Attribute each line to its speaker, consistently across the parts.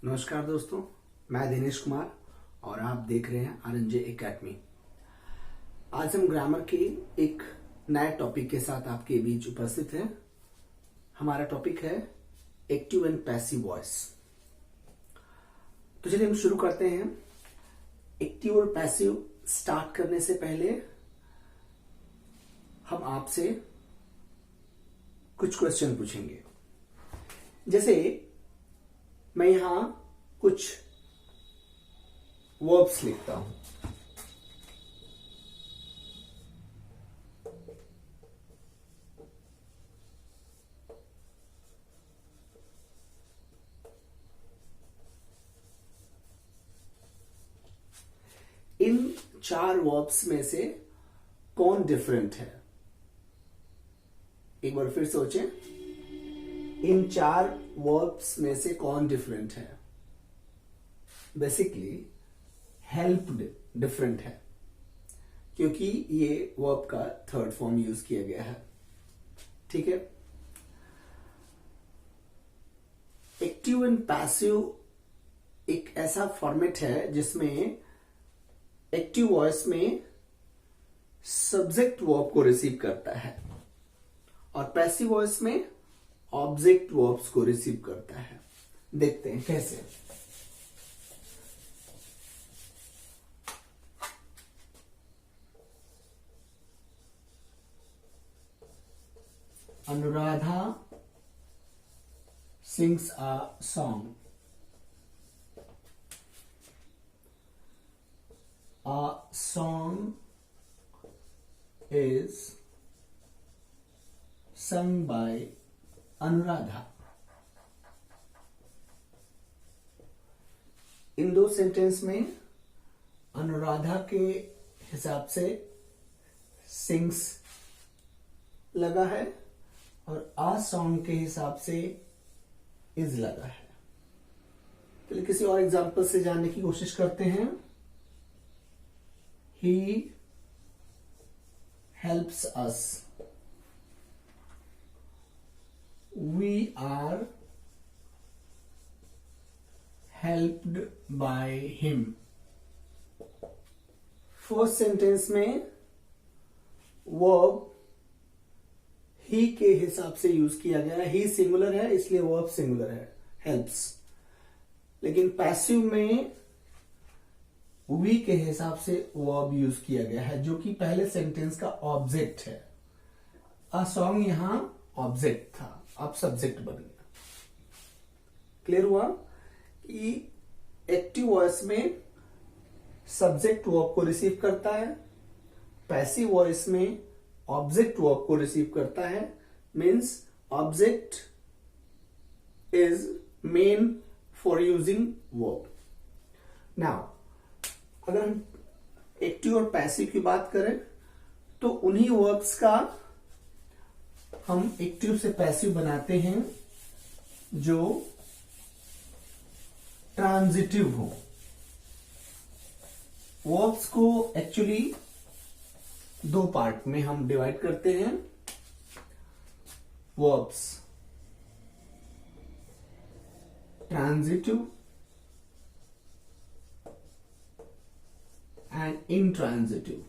Speaker 1: नमस्कार दोस्तों, मैं दिनेश कुमार और आप देख रहे हैं आरएनजे एकेडमी। आज हम ग्रामर के एक नए टॉपिक के साथ आपके बीच उपस्थित हैं। हमारा टॉपिक है एक्टिव एंड पैसिव वॉइस। तो चलिए हम शुरू करते हैं। एक्टिव और पैसिव स्टार्ट करने से पहले हम आपसे कुछ क्वेश्चन पूछेंगे। जैसे मैं यहां कुछ वर्ब्स लिखता हूं। इन 4 वर्ब्स में से कौन डिफरेंट है? एक बार फिर सोचें, इन 4 वर्ब्स में से कौन डिफरेंट है? बेसिकली हेल्प्ड डिफरेंट है, क्योंकि ये वर्ब का थर्ड फॉर्म यूज किया गया है। ठीक है। एक्टिव एंड पैसिव एक ऐसा फॉर्मेट है जिसमें एक्टिव वॉइस में सब्जेक्ट वर्ब को रिसीव करता है और पैसिव वॉइस में ऑब्जेक्ट वर्ब्स को रिसीव करता है। देखते हैं कैसे। Anuradha sings a song. A song is sung by Anuradha. In 2 sentence में अनुराधा के हिसाब से सिंग्स लगा है और आ सॉन्ग के हिसाब से इज लगा है। चलिए किसी और एग्जांपल से जानने की कोशिश करते हैं। He helps us, we are helped by him। First sentence में वर्ब ही के हिसाब से यूज किया गया है। ही सिंगुलर है, इसलिए वर्ब सिंगुलर है, हेल्प्स। लेकिन पैसिव में वी के हिसाब से वर्ब यूज किया गया है, जो कि पहले सेंटेंस का ऑब्जेक्ट है। अ सॉन्ग यहां ऑब्जेक्ट था, अब सब्जेक्ट बन गया। क्लियर हुआ कि एक्टिव वॉइस में सब्जेक्ट वर्ब को रिसीव करता है, पैसिव वॉइस में ऑब्जेक्ट वर्ब को रिसीव करता है। Means object is main for using verb. Now अगर हम एक्टिव और पैसिव की बात करें तो उन्हीं वर्ब्स का हम एक्टिव से पैसिव बनाते हैं जो ट्रांजिटिव हो। वर्ब्स को एक्चुअली 2 पार्ट में हम डिवाइड करते हैं। Verbs transitive and intransitive.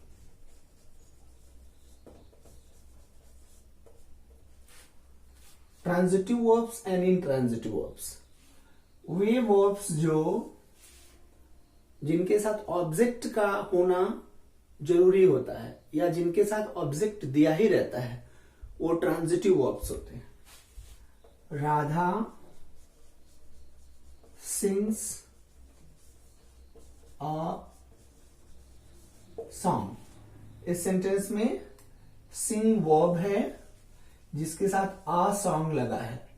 Speaker 1: Transitive verbs and intransitive verbs way verbs जिनके साथ ऑब्जेक्ट का होना जरूरी होता है या जिनके साथ ऑब्जेक्ट दिया ही रहता है, वो ट्रांजिटिव वर्ब्स होते हैं। Radha sings a song. इस सेंटेंस में सिंग वर्ब है जिसके साथ आ सॉन्ग लगा है,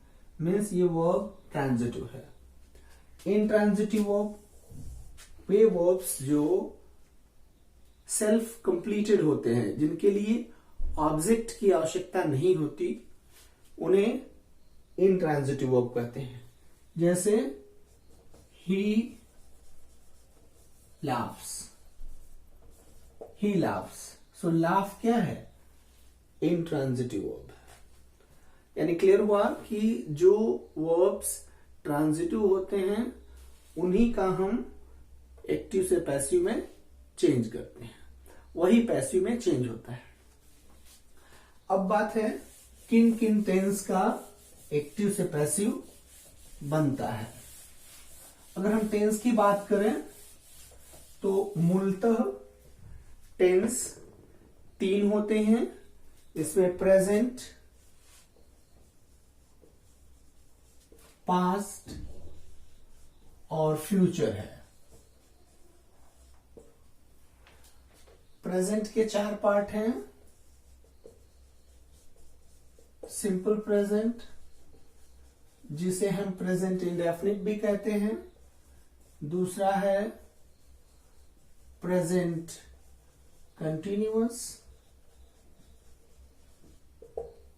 Speaker 1: मीन्स ये वर्ब ट्रांजिटिव है। इंट्रांजिटिव वर्ब वे वर्ब्स जो सेल्फ कंप्लीटेड होते हैं, जिनके लिए ऑब्जेक्ट की आवश्यकता नहीं होती, उन्हें इंट्रांजिटिव वर्ब कहते हैं। जैसे ही लाफ्स, ही लाफ्स। सो लाफ क्या है? Intransitive verb. यानी क्लियर हुआ कि जो वर्ब्स ट्रांजिटिव होते हैं उन्हीं का हम एक्टिव से पैसिव में चेंज करते हैं, वही पैसिव में चेंज होता है। अब बात है किन किन टेंस का एक्टिव से पैसिव बनता है। अगर हम टेंस की बात करें तो मूलतः टेंस 3 होते हैं। इसमें प्रेजेंट, पास्ट और फ्यूचर है। प्रेजेंट के 4 पार्ट हैं। सिंपल प्रेजेंट, जिसे हम प्रेजेंट इंडेफिनिट भी कहते हैं। दूसरा है प्रेजेंट कंटिन्यूअस।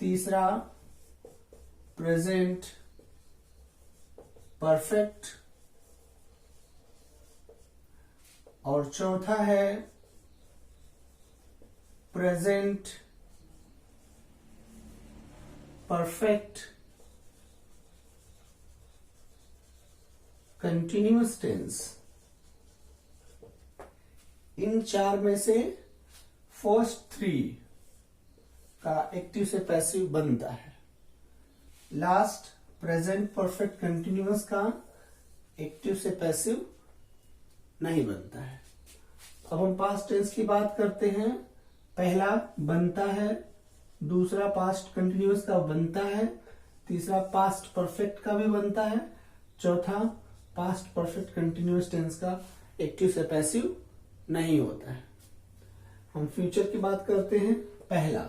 Speaker 1: तीसरा प्रेजेंट परफेक्ट और चौथा है प्रेजेंट परफेक्ट कंटिन्यूअस टेंस। इन 4 में से फर्स्ट 3 का एक्टिव से पैसिव बनता है। लास्ट प्रेजेंट परफेक्ट कंटिन्यूअस का एक्टिव से पैसिव नहीं बनता है। अब हम पास्ट टेंस की बात करते हैं। पहला बनता है, दूसरा पास्ट कंटिन्यूअस का बनता है, तीसरा पास्ट परफेक्ट का भी बनता है, चौथा पास्ट परफेक्ट कंटिन्यूअस टेंस का एक्टिव से पैसिव नहीं होता है। हम फ्यूचर की बात करते हैं। पहला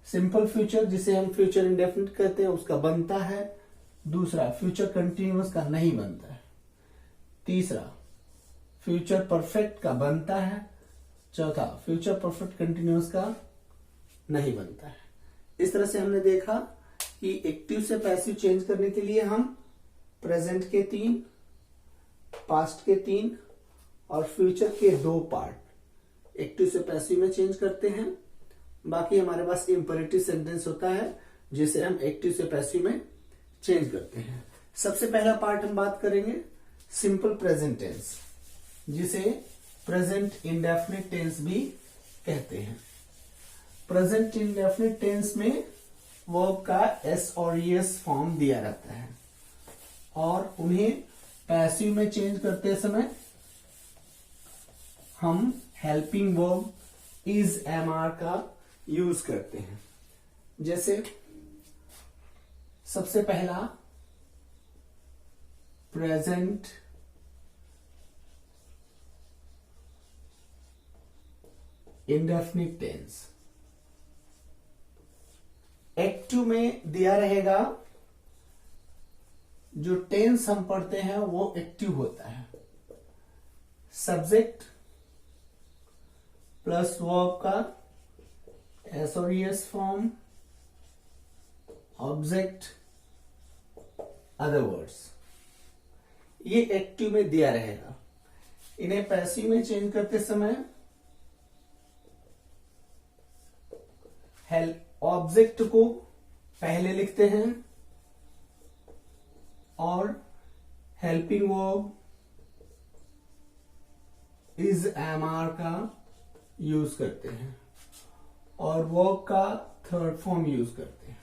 Speaker 1: सिंपल फ्यूचर, जिसे हम फ्यूचर इंडेफिनिट कहते हैं, उसका बनता है। दूसरा फ्यूचर कंटिन्यूअस का नहीं बनता है। तीसरा फ्यूचर परफेक्ट का बनता है। चौथा फ्यूचर परफेक्ट कंटिन्यूअस का नहीं बनता है। इस तरह से हमने देखा कि एक्टिव से पैसिव चेंज करने के लिए हम प्रेजेंट के 3, पास्ट के 3 और फ्यूचर के 2 पार्ट एक्टिव से पैसिव में चेंज करते हैं। बाकी हमारे पास इंपेरेटिव सेंटेंस होता है, जिसे हम एक्टिव से पैसिव में चेंज करते हैं। सबसे पहला पार्ट हम बात करेंगे सिंपल प्रेजेंट टेंस, जिसे प्रेजेंट इंडेफिनिट टेंस भी कहते हैं। प्रेजेंट इंडेफिनिट टेंस में वर्ब का एस और ईएस फॉर्म दिया रहता है और उन्हें पैसिव में चेंज करते समय हम हेल्पिंग वर्ब इज एमआर का यूज करते हैं। जैसे सबसे पहला प्रेजेंट इंडेफिनिट टेंस। एक्टिव में दिया रहेगा, जो टेंस हम पढ़ते हैं वो एक्टिव होता है। सब्जेक्ट प्लस वर्ब का एस और es form, object, other words, ये एक्टिव में दिया रहेगा। इन्हें पैसिव में चेंज करते समय ऑब्जेक्ट को पहले लिखते हैं और हेल्पिंग वर्ब इज एमआर का यूज करते हैं और वर्ब का थर्ड फॉर्म यूज करते हैं।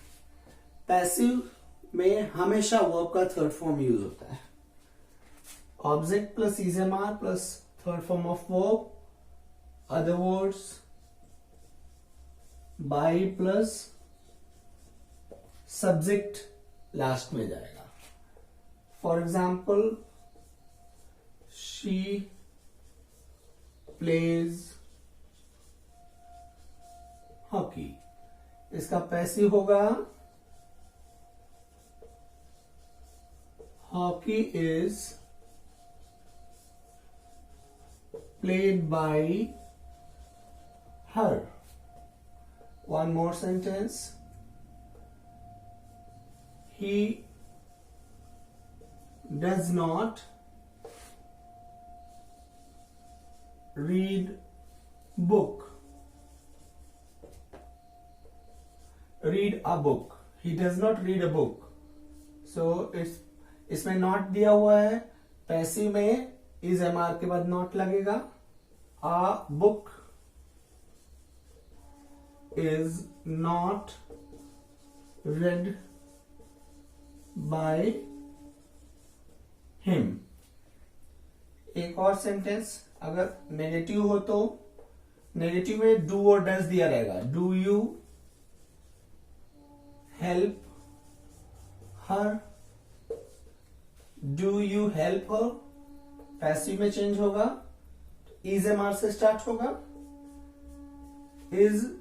Speaker 1: पैसिव में हमेशा वर्ब का थर्ड फॉर्म यूज होता है। Object plus is MR plus third form of verb, other words, by plus subject last में जाएगा। For example she plays hockey, इसका पैसिव होगा hockey is played by her. One more sentence. He does not read book. Read a book. He does not read a book. So इसमें not दिया हुआ है, passive में is am are के बाद not लगेगा। A book is not read by him। एक और सेंटेंस अगर नेगेटिव हो तो नेगेटिव में डू और डज दिया रहेगा। Do you help her, do you help her. Passive में चेंज होगा, इज एम आर से स्टार्ट होगा। इज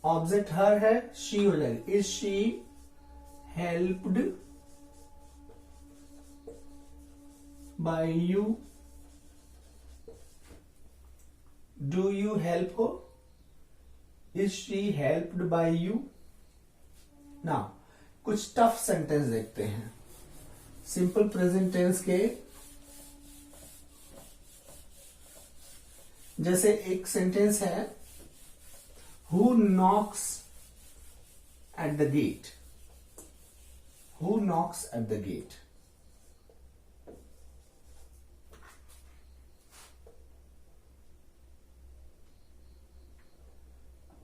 Speaker 1: ऑब्जेक्ट हर है, शी हो जाएगी। Is she helped by you, do you help her, is she helped by you. Now कुछ tough sentence देखते हैं सिंपल प्रेजेंट टेंस के। जैसे एक सेंटेंस है, Who knocks at the gate? Who knocks at the gate?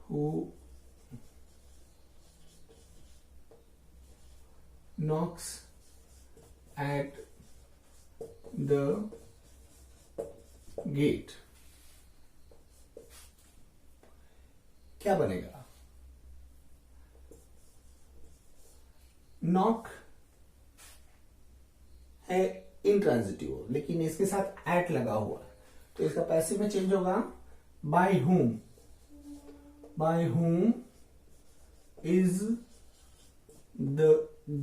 Speaker 1: Who knocks at the gate? क्या बनेगा? Knock है इंट्रांजिटिव, लेकिन इसके साथ एट लगा हुआ है, तो इसका पैसिव में चेंज होगा by whom। By whom is the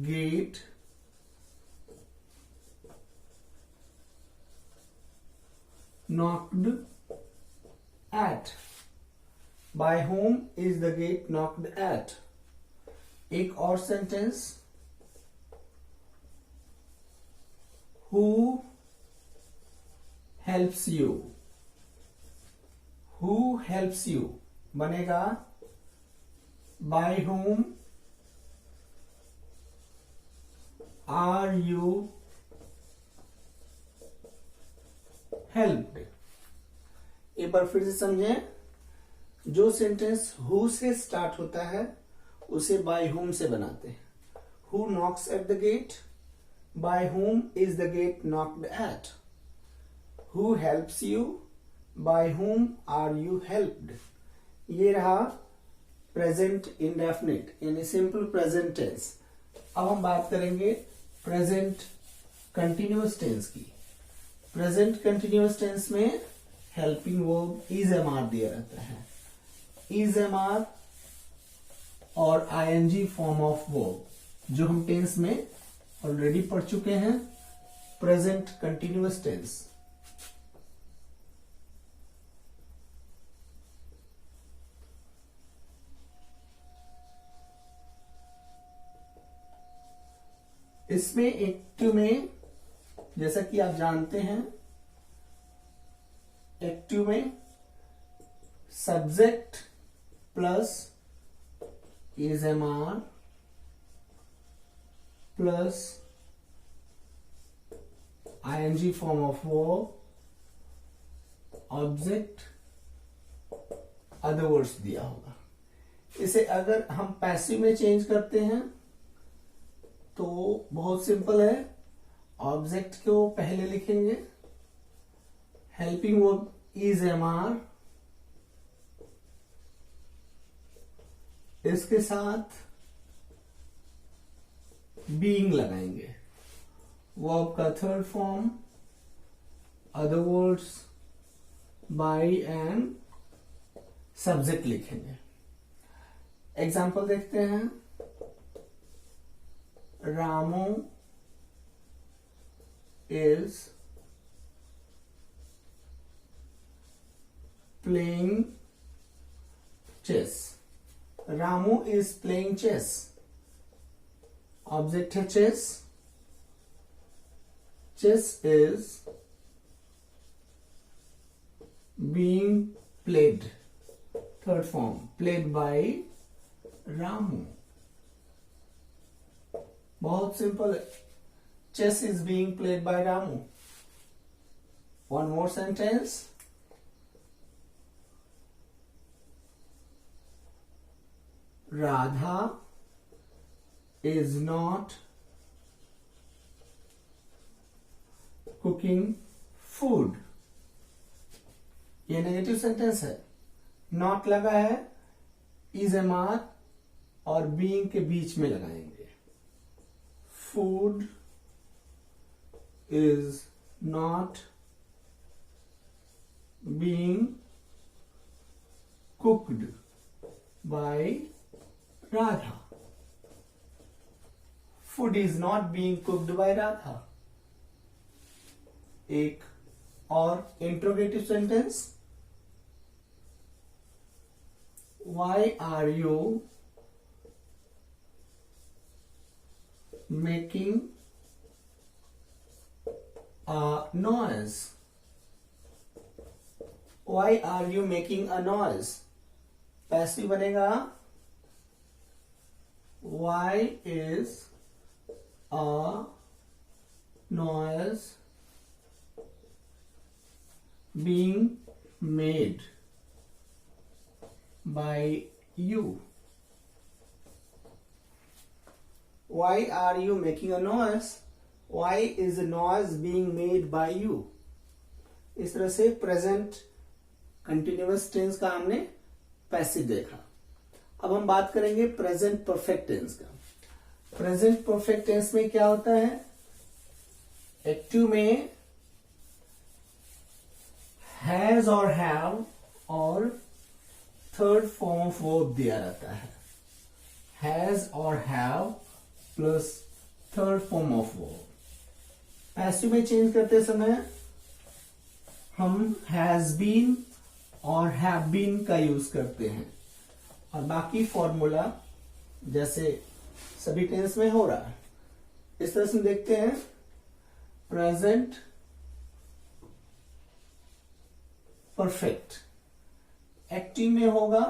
Speaker 1: gate knocked at। By whom is the gate knocked at? एक और sentence, Who helps you? Who helps you बनेगा by whom are you helped? एक बार फिर से समझें, जो सेंटेंस हु से स्टार्ट होता है उसे बाय whom से बनाते हैं। Who knocks at the gate, by whom is the gate knocked at. Who helps you, by whom are you helped. ये रहा प्रेजेंट इंडेफिनिट यानी सिंपल प्रेजेंट टेंस। अब हम बात करेंगे प्रेजेंट कंटिन्यूअस टेंस की। प्रेजेंट कंटिन्यूअस टेंस में helping verb is am are दिया रहता है। इज एम आर और आईएनजी फॉर्म ऑफ वर्ब जो हम टेंस में ऑलरेडी पढ़ चुके हैं। प्रेजेंट कंटिन्यूअस टेंस इसमें एक्टिव में जैसा कि आप जानते हैं, एक्टिव में subject plus is am are plus ING form of verb object other words दिया होगा। इसे अगर हम पैसिव में चेंज करते हैं तो बहुत सिंपल है। ऑब्जेक्ट को पहले लिखेंगे, helping verb is am are, इसके साथ बीइंग लगाएंगे। वर्ब का third form other words by and subject लिखेंगे। एग्जाम्पल देखते हैं। Ramu is playing chess। Ramu is playing chess। Object है chess। Chess is being played, third form, played by Ramu। बहुत simple है। Chess is being played by Ramu। One more sentence, Radha is not cooking food. ये negative sentence है, not लगा है, is am are और being के बीच में लगाएंगे। Food is not being cooked bye Radha. Food is not being cooked bye Radha. एक और interrogative sentence, why are you making a noise? Why are you making a noise? Passive बनेगा why is a noise being made by you? Why are you making a noise? Why is a noise being made by you? इस तरह से present continuous tense का हमने passive देखा। अब हम बात करेंगे प्रेजेंट परफेक्ट टेंस का। प्रेजेंट परफेक्ट टेंस में क्या होता है, एक्टिव में हैज और हैव और थर्ड फॉर्म ऑफ वर्ब दिया रहता है। हैज और have plus third form of verb. Passive में चेंज करते समय हम हैज बीन और हैव बीन का यूज करते हैं, और बाकी फॉर्मूला जैसे सभी टेंस में हो रहा है। इस तरह से देखते हैं, प्रेजेंट परफेक्ट एक्टिव में होगा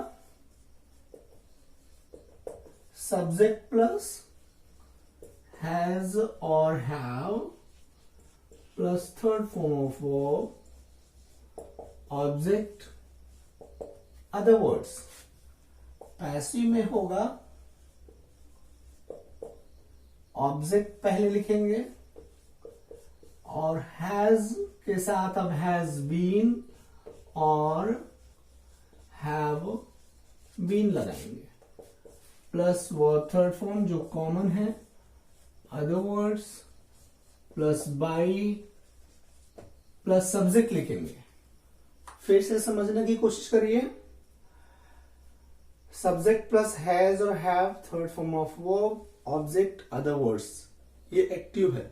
Speaker 1: सब्जेक्ट प्लस हैज और have plus third form of verb, object other words. Passive में होगा ऑब्जेक्ट पहले लिखेंगे और हैज के साथ अब हैज बीन और हैव बीन लगाएंगे, प्लस वो थर्ड फॉर्म जो कॉमन है other words plus by plus subject लिखेंगे। फिर से समझने की कोशिश करिए, सब्जेक्ट प्लस हैज और have third form of verb, object other words, ये एक्टिव है।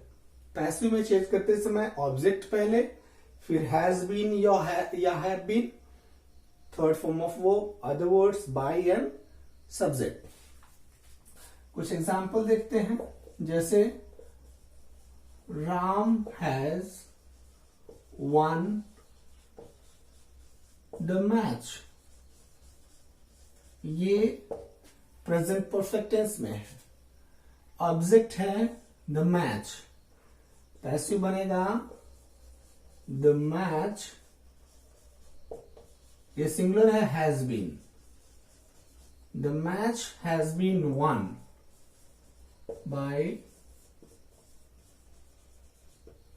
Speaker 1: पैसिव में चेंज करते समय ऑब्जेक्ट पहले, फिर हैज बीन या have been, third form of verb, other words, by and subject. कुछ एग्जाम्पल देखते हैं, जैसे Ram has won the match. ये प्रेजेंट परफेक्ट टेंस में है, ऑब्जेक्ट है द मैच, पैसिव बनेगा द मैच, ये सिंगुलर है has been, the match has been won by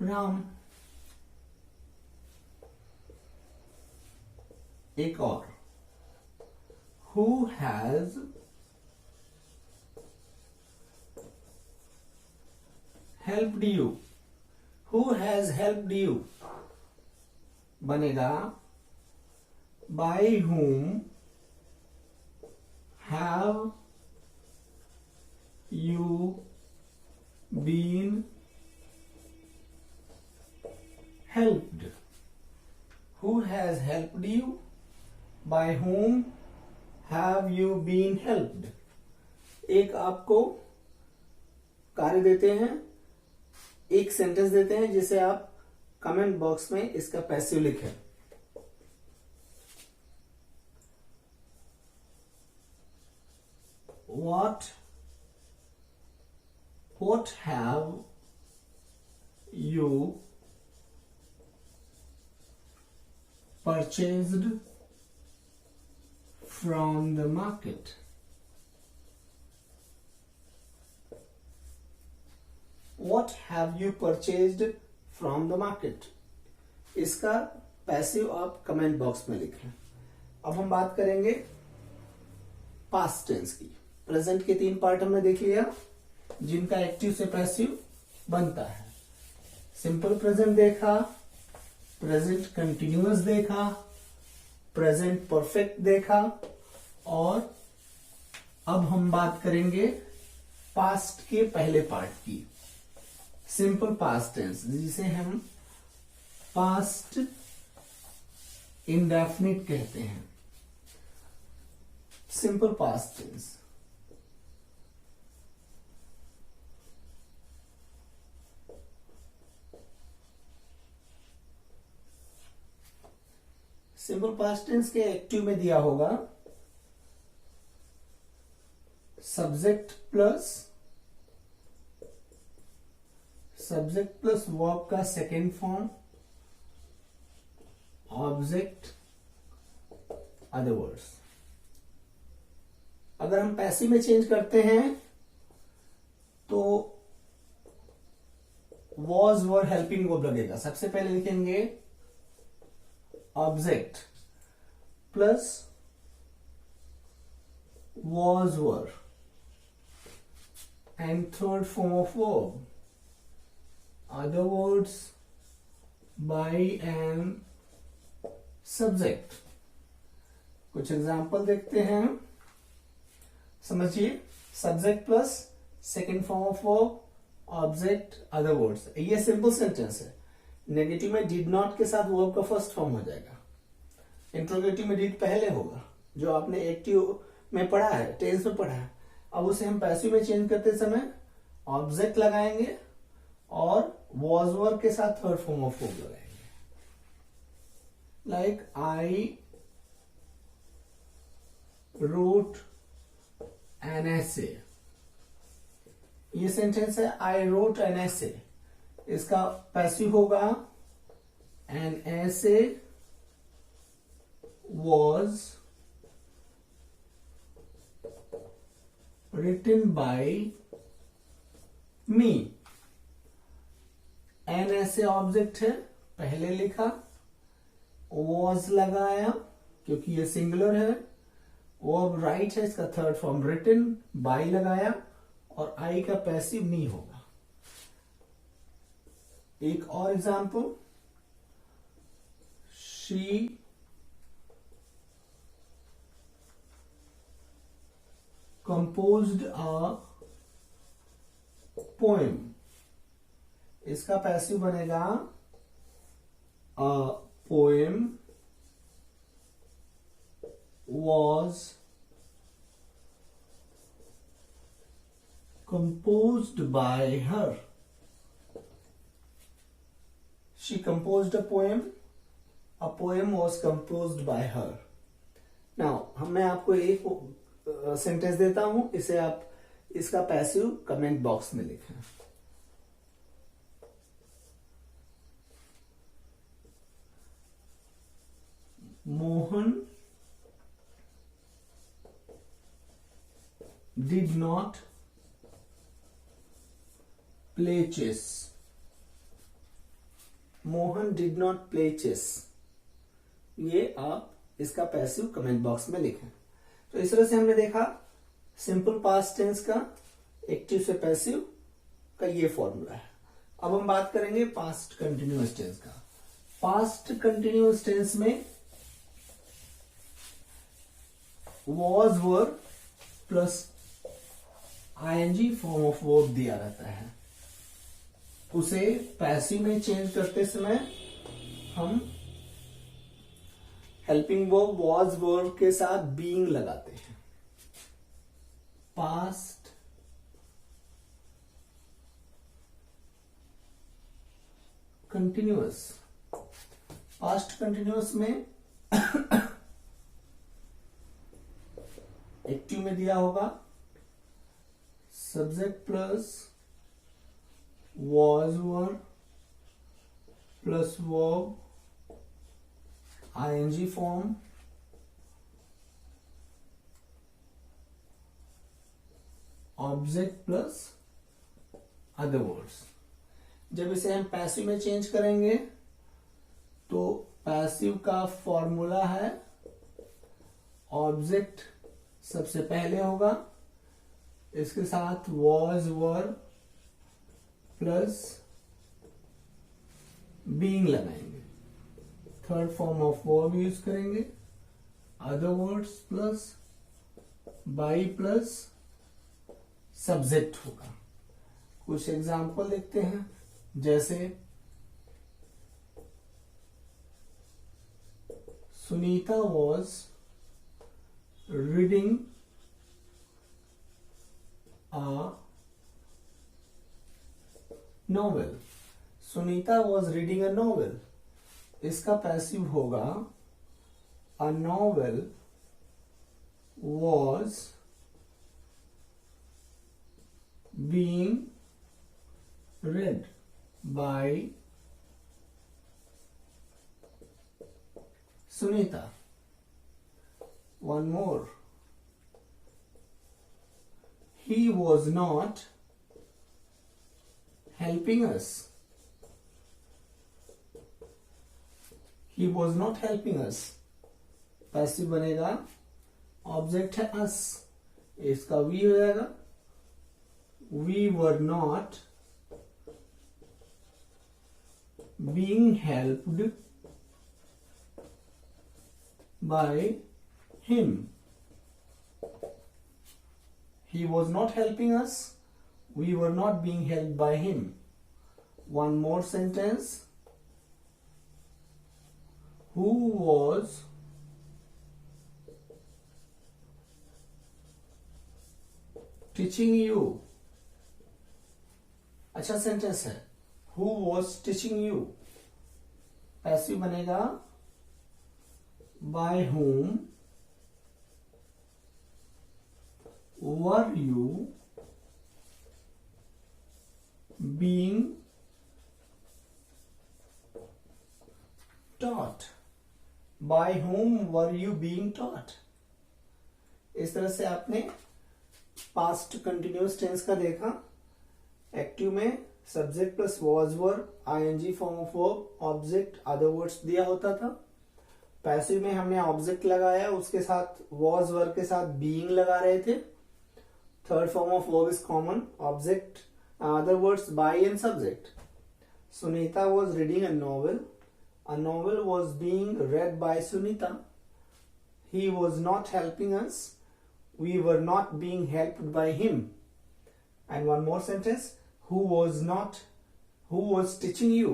Speaker 1: Ram. एक और, who has helped you, who has helped you बनेगा by whom have you been helped? Who has helped you? By whom have you been helped? एक आपको कार्य देते हैं, एक sentence देते हैं, जिसे आप कमेंट बॉक्स में इसका पैसिव लिखें। What have you purchased from the market. What have you purchased from the market? इसका पैसिव आप कमेंट बॉक्स में लिखें। अब हम बात करेंगे पास्ट टेंस की। प्रेजेंट के 3 पार्ट हमने देख लिया जिनका एक्टिव से पैसिव बनता है। सिंपल प्रेजेंट देखा, प्रेजेंट कंटिन्यूअस देखा, प्रेजेंट परफेक्ट देखा, और अब हम बात करेंगे पास्ट के पहले पार्ट की, सिंपल पास्ट टेंस, जिसे हम पास्ट इंडेफिनिट कहते हैं। Simple past tense, simple past tense के एक्टिव में दिया होगा सब्जेक्ट प्लस वर्ब का second form, object, other words. अगर हम पैसिव में चेंज करते हैं तो वॉज वर हेल्पिंग वर्ब लगेगा। सबसे पहले लिखेंगे object plus was were and third form of verb, other words, by and subject। कुछ एग्जाम्पल देखते हैं, समझिए। Subject plus second form of verb, object, other words, ये सिंपल सेंटेंस है। नेगेटिव में डिड नॉट के साथ वर्ब का फर्स्ट फॉर्म हो जाएगा। इंट्रोगेटिव में डिड पहले होगा, जो आपने एक्टिव में पढ़ा है, टेंस में पढ़ा है। अब उसे हम पैसिव में चेंज करते समय ऑब्जेक्ट लगाएंगे और वॉज वर के साथ थर्ड फॉर्म ऑफ वर्ब लगाएंगे। Like I wrote an essay, ये सेंटेंस है आई रोट एन एसे। इसका पैसिव होगा an essay was written by me। An essay object है, पहले लिखा, was लगाया क्योंकि ये सिंगुलर है, वर्ब राइट है, इसका थर्ड फॉर्म written by लगाया, और आई का पैसिव मी होगा। एक और example, she composed a poem। इसका पैसिव बनेगा a poem was composed by her। She composed a poem was composed by her। Now मैं आपको एक सेंटेंस देता हूं, इसे आप इसका पैसिव कमेंट बॉक्स में लिखें। Mohan did not play chess. Mohan did not play chess, ये आप इसका पैसिव कमेंट बॉक्स में लिखें। तो इस तरह से हमने देखा सिंपल पास्ट टेंस का एक्टिव से पैसिव का ये फॉर्मूला है। अब हम बात करेंगे पास्ट कंटिन्यूअस टेंस का। पास्ट कंटिन्यूअस टेंस में was were plus ING form of verb दिया रहता है। उसे पैसिव में चेंज करते समय हम हेल्पिंग वर्ब वॉज वर्ब के साथ बीइंग लगाते हैं। पास्ट कंटिन्यूअस, पास्ट कंटिन्यूअस में एक्टिव में दिया होगा subject plus was were plus verb ing form, object plus other words. जब इसे हम पैसिव में चेंज करेंगे तो पैसिव का फॉर्मूला है ऑब्जेक्ट सबसे पहले होगा, इसके साथ वॉज वर प्लस बीइंग लगाएंगे, third form of verb use करेंगे, other words plus by plus subject होगा। कुछ एग्जाम्पल देखते हैं, जैसे Sunita was reading a novel. Sunita was reading a novel, इसका पैसिव होगा a novel was being read by Sunita. One more. He was not helping us. He was not helping us. Passive बनेगा, object है us, इसका we हो जाएगा, we were not being helped by him. He was not helping us, we were not being helped by him. One more sentence. Who was teaching you? अच्छा sentence है, Who was teaching you? Passive बनेगा by whom were you being taught? By whom were you being taught? इस तरह से आपने past continuous tense का देखा। Active में subject plus was were, ING form of verb, object other words दिया होता था। पैसिव में हमने ऑब्जेक्ट लगाया, उसके साथ वॉज वर के साथ बीइंग लगा रहे थे। Third form of verb is common, object other words by and subject. Sunita was reading a novel was being read by Sunita. He was not helping us, we were not being helped by him. And one more sentence, who was teaching you?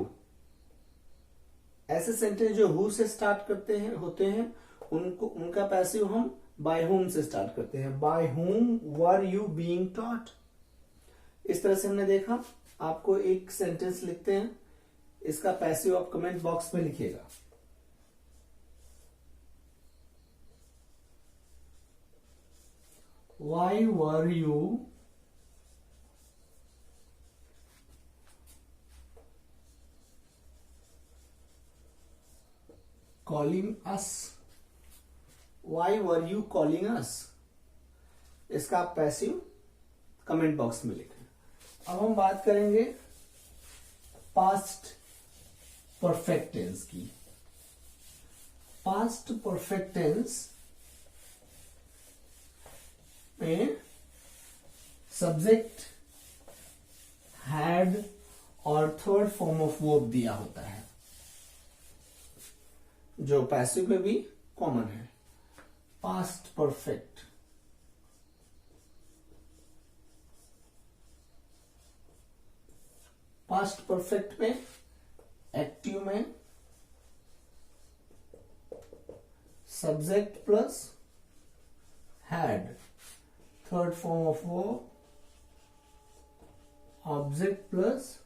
Speaker 1: ऐसे sentence जो who से start करते हैं होते हैं, उनका passive हम by whom से स्टार्ट करते हैं। by whom were you being taught? इस तरह से हमने देखा। आपको एक सेंटेंस लिखते हैं, इसका पैसिव आप कमेंट बॉक्स में लिखिएगा। Why were you calling us? Why were you calling us? इसका आप पैसिव कमेंट बॉक्स में लिखें। अब हम बात करेंगे पास्ट परफेक्ट टेंस की। पास्ट परफेक्ट टेंस में सब्जेक्ट, हैड और थर्ड फॉर्म ऑफ वर्ब दिया होता है, जो पैसिव में भी कॉमन है। पास्ट परफेक्ट, पास्ट परफेक्ट में एक्टिव में subject plus had, third form of verb, object plus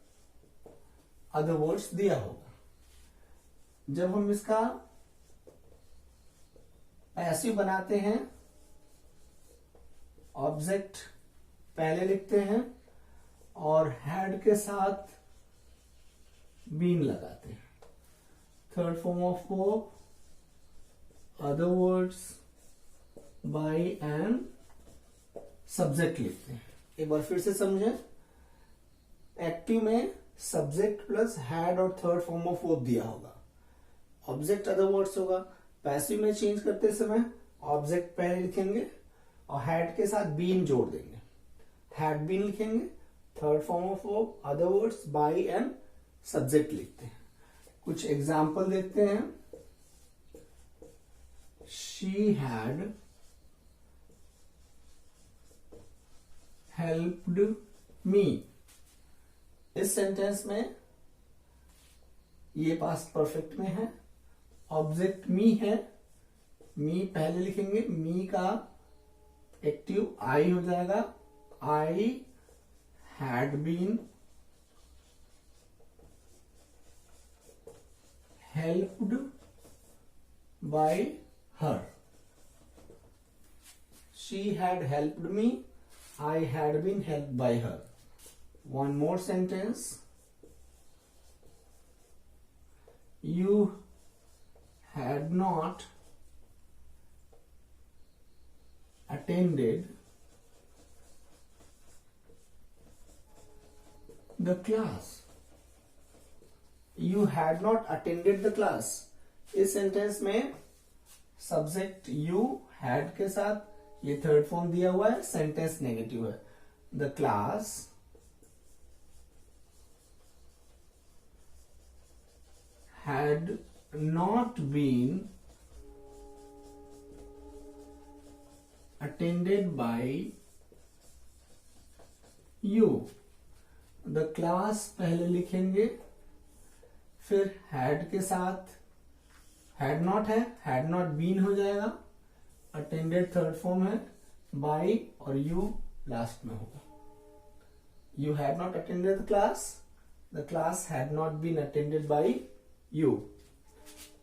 Speaker 1: other words दिया होगा। जब हम इसका पैसिव बनाते हैं, ऑब्जेक्ट पहले लिखते हैं और हैड के साथ बीन लगाते हैं, third form of verb other words by an subject लिखते हैं। एक बार फिर से समझें, एक्टिव में सब्जेक्ट प्लस हैड और थर्ड फॉर्म ऑफ वर्ब दिया होगा, ऑब्जेक्ट अदर वर्ड्स होगा। पैसिव में चेंज करते समय ऑब्जेक्ट पहले लिखेंगे और हैड के साथ बीन जोड़ देंगे, हैड बीन लिखेंगे, third form of verb other words by an subject लिखते हैं। कुछ एग्जाम्पल देखते हैं। शी हैड हेल्प्ड मी, इस सेंटेंस में ये पास्ट परफेक्ट में है, ऑब्जेक्ट मी है, मी पहले लिखेंगे, मी का एक्टिव आई हो जाएगा, I had been helped by her, she had helped me, I had been helped by her. One more sentence. You had not attended the class. You had not attended the class. इस sentence में subject you had के साथ ये third form दिया हुआ है, sentence negative है। The class had not been attended by you. The class पहले लिखेंगे, फिर हैड के साथ हैड नॉट है, हैड नॉट बीन हो जाएगा, अटेंडेड थर्ड फॉर्म है, बाई और यू लास्ट में होगा। You had not attended the class had not been attended by you.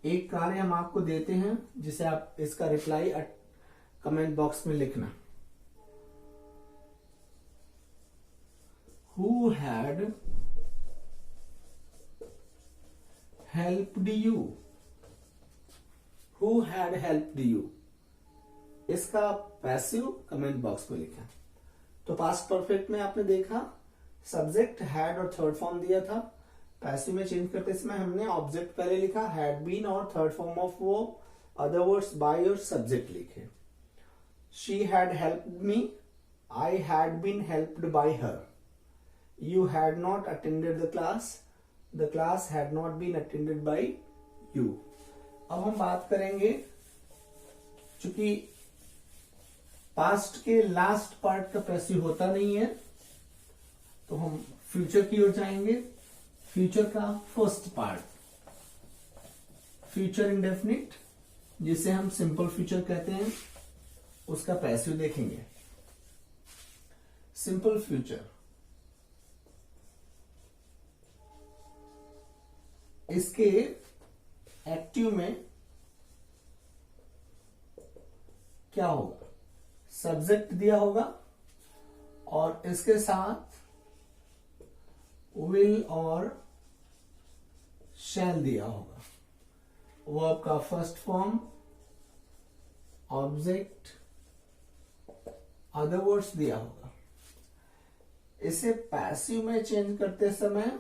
Speaker 1: एक कार्य हम आपको देते हैं जिसे आप इसका रिप्लाई कमेंट बॉक्स में लिखना। Who had helped you, who had helped you, इसका पैसिव कमेंट बॉक्स में लिखा। तो पास्ट परफेक्ट में आपने देखा सब्जेक्ट हैड और थर्ड फॉर्म दिया था, पैसिव में चेंज करते समय हमने ऑब्जेक्ट पहले लिखा, हैड बीन और थर्ड फॉर्म ऑफ वो अदर वर्ड्स बाय और सब्जेक्ट लिखे। She had helped me, I had been helped by her, you had not attended the class had not been attended by you. अब हम बात करेंगे, चूंकि past के लास्ट पार्ट का पैसिव होता नहीं है, तो हम फ्यूचर की ओर जाएंगे। फ्यूचर का फर्स्ट पार्ट, फ्यूचर इंडेफिनिट, जिसे हम सिंपल फ्यूचर कहते हैं, उसका पैसिव देखेंगे। सिंपल फ्यूचर, इसके एक्टिव में क्या होगा, सब्जेक्ट दिया होगा और इसके साथ विल और शैल दिया होगा। वर्ब का first form, object, other words दिया होगा। इसे पैसिव में चेंज करते समय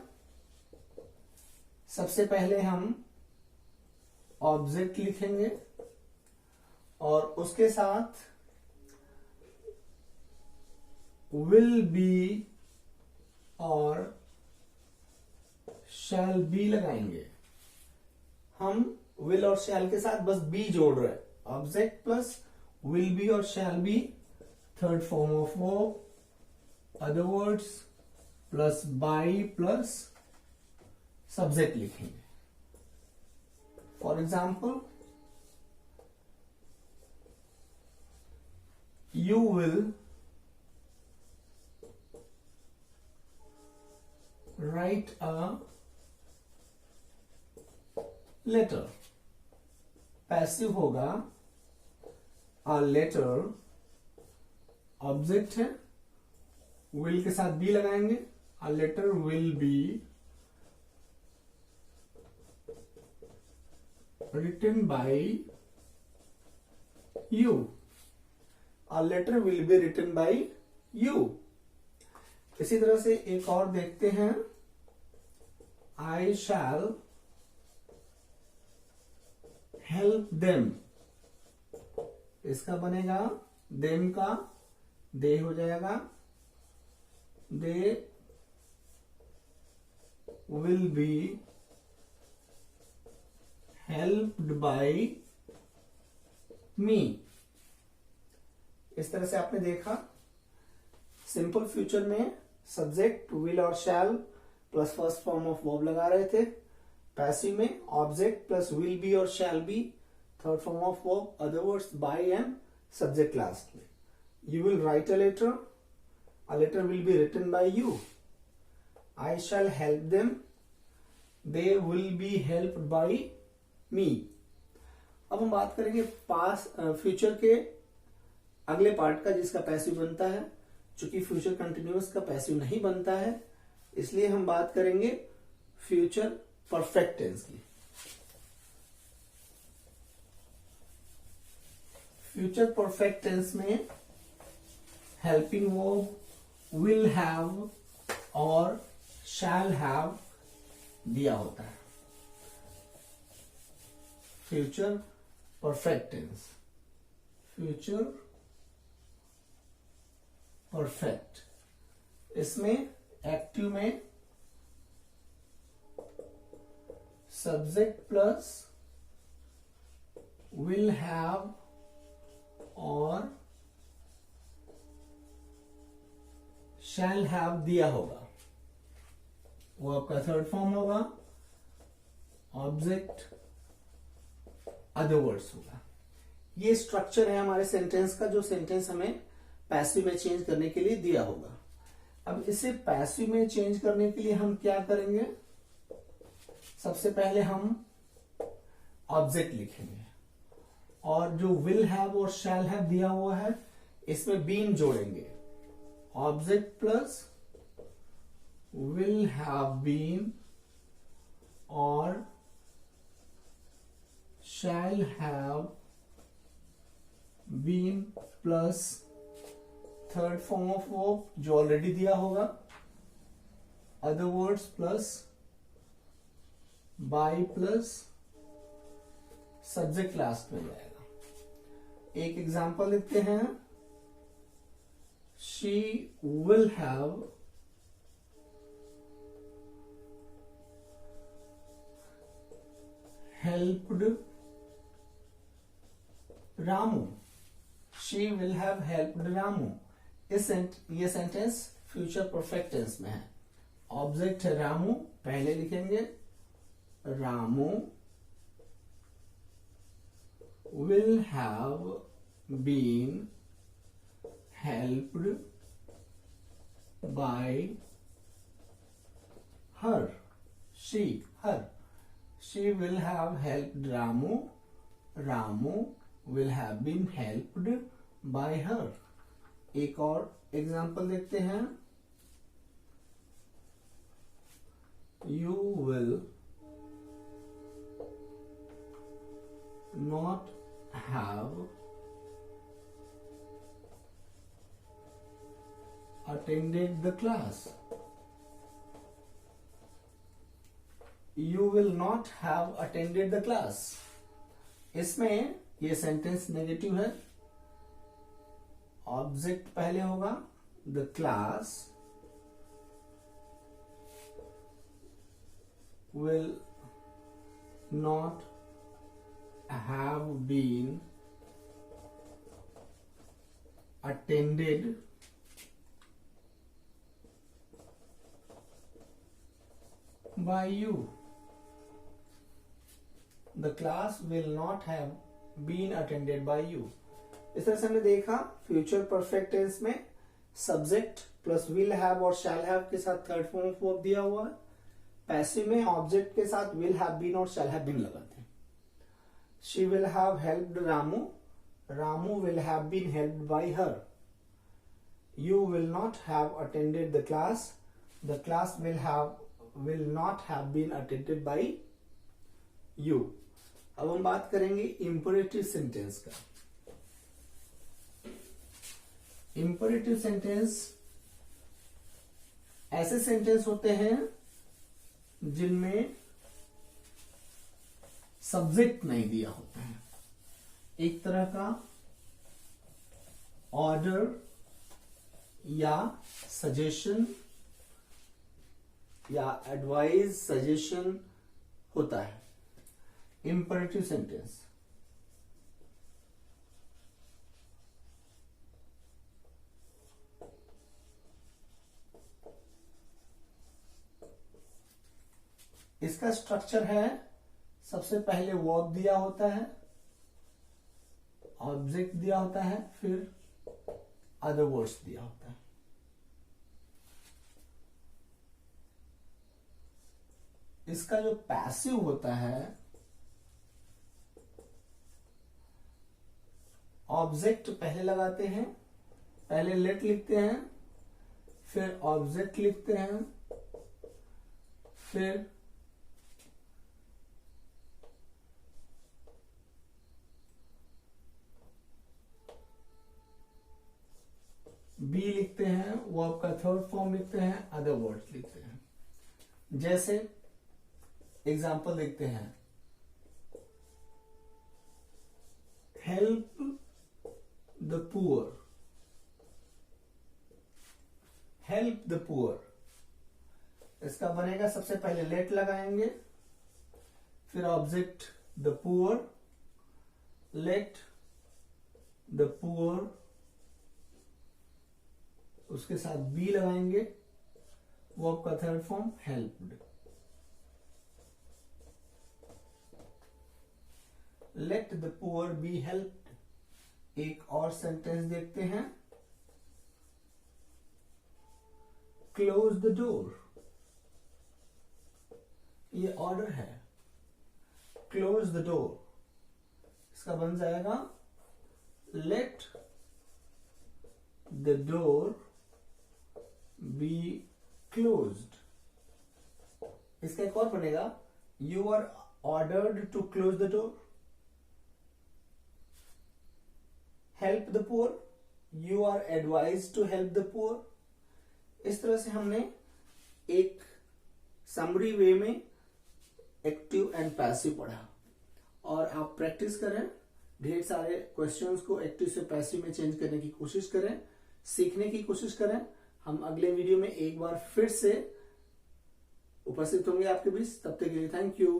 Speaker 1: सबसे पहले हम ऑब्जेक्ट लिखेंगे और उसके साथ विल बी और शैल बी लगाएंगे। हम विल और शैल के साथ बस बी जोड़ रहे हैं, ऑब्जेक्ट प्लस विल बी और shall be, third form of verb, other words plus by plus subject लिखेंगे। For example, you will write a letter. Passive होगा a letter, ऑब्जेक्ट है, will के साथ be लगाएंगे, a letter will be written by you. A letter will be written by you. इसी तरह से एक और देखते हैं, I shall help them. इसका बनेगा them का they हो जाएगा, they will be helped by me. इस तरह से आपने देखा सिंपल फ्यूचर में सब्जेक्ट विल और शैल plus first form of verb लगा रहे थे, पैसिव में ऑब्जेक्ट प्लस विल बी और shall be third form of verb, other words by and subject last में. You will write a letter will be written by you. I shall help them, they will be helped by me. अब हम बात करेंगे पास future के अगले part का जिसका passive बनता है. चूंकि फ्यूचर कंटिन्यूअस का पैसिव नहीं बनता है इसलिए हम बात करेंगे फ्यूचर परफेक्ट टेंस की. फ्यूचर परफेक्ट टेंस में हेल्पिंग वर्ब विल हैव और शैल हैव दिया होता है. Future perfect tense, future perfect, इसमें एक्टिव में सब्जेक्ट प्लस विल हैव और शैल हैव दिया होगा. वो आपका थर्ड फॉर्म होगा, ऑब्जेक्ट अदर वर्ड्स होगा. ये स्ट्रक्चर है हमारे सेंटेंस का जो सेंटेंस हमें पैसिव में चेंज करने के लिए दिया होगा. अब इसे पैसिव में चेंज करने के लिए हम क्या करेंगे, सबसे पहले हम ऑब्जेक्ट लिखेंगे और जो विल हैव और शैल हैव दिया हुआ है इसमें बीन जोड़ेंगे. Object plus will have been और shall have been plus third form of verb जो ऑलरेडी दिया होगा, other words plus by plus subject last में जाएगा. एक एग्जांपल लिखते हैं, she will have helped Ramu. She will have helped Ramu. ये सेंटेंस फ्यूचर परफेक्ट टेंस में है. ऑब्जेक्ट है रामू, पहले लिखेंगे Ramu will have been helped by her. She will have helped Ramu. Ramu will have been helped by her. एक और एग्जाम्पल देखते हैं, you will not have attended the class. You will not have attended the class. इसमें ये sentence negative है. Object पहले होगा, the class will not have been attended by you. The class will not have been attended by you. इस तरह से हमने देखा फ्यूचर परफेक्ट टेंस में सब्जेक्ट प्लस विल हैव और शैल हैव के साथ थर्ड फॉर्म ऑफ वर्ब दिया हुआ है. पैसिव में ऑब्जेक्ट के साथ विल हैव बीन और शैल हैव बीन लगाते हैं. She will have helped Ramu. Ramu will have been helped by her. You will not have attended the class. The class will not have been attended by you. अब हम बात करेंगे imperative sentence का. Imperative sentence ऐसे sentence होते हैं जिनमें subject नहीं दिया होता है, एक तरह का ऑर्डर या सजेशन या एडवाइस सजेशन होता है इंपरेटिव सेंटेंस। इसका स्ट्रक्चर है, सबसे पहले वर्ब दिया होता है, ऑब्जेक्ट दिया होता है, फिर अदर वर्ड्स दिया होता है। इसका जो पैसिव होता है, ऑब्जेक्ट पहले लगाते हैं, पहले लेट लिखते हैं, फिर ऑब्जेक्ट लिखते हैं, फिर बी लिखते हैं, वर्ब का थर्ड फॉर्म लिखते हैं, अदर वर्ड्स लिखते हैं। जैसे एग्जाम्पल देखते हैं, help the poor, help the poor. इसका बनेगा, सबसे पहले लेट लगाएंगे, फिर object the poor, let the poor, उसके साथ बी लगाएंगे, वर्ब का third form helped. Let the poor be helped. एक और सेंटेंस देखते हैं, क्लोज द डोर, ये ऑर्डर है, क्लोज द डोर। इसका बन जाएगा, let the door be closed. इसका एक और बनेगा, you are ordered to close the door. Help the poor, you are advise to help the poor. इस तरह से हमने एक समरी वे में एक्टिव एंड पैसिव पढ़ा, और आप प्रैक्टिस करें, ढेर सारे क्वेश्चंस को एक्टिव से पैसिव में चेंज करने की कोशिश करें, सीखने की कोशिश करें। हम अगले वीडियो में एक बार फिर से उपस्थित होंगे आपके बीच। तब तक के लिए थैंक यू।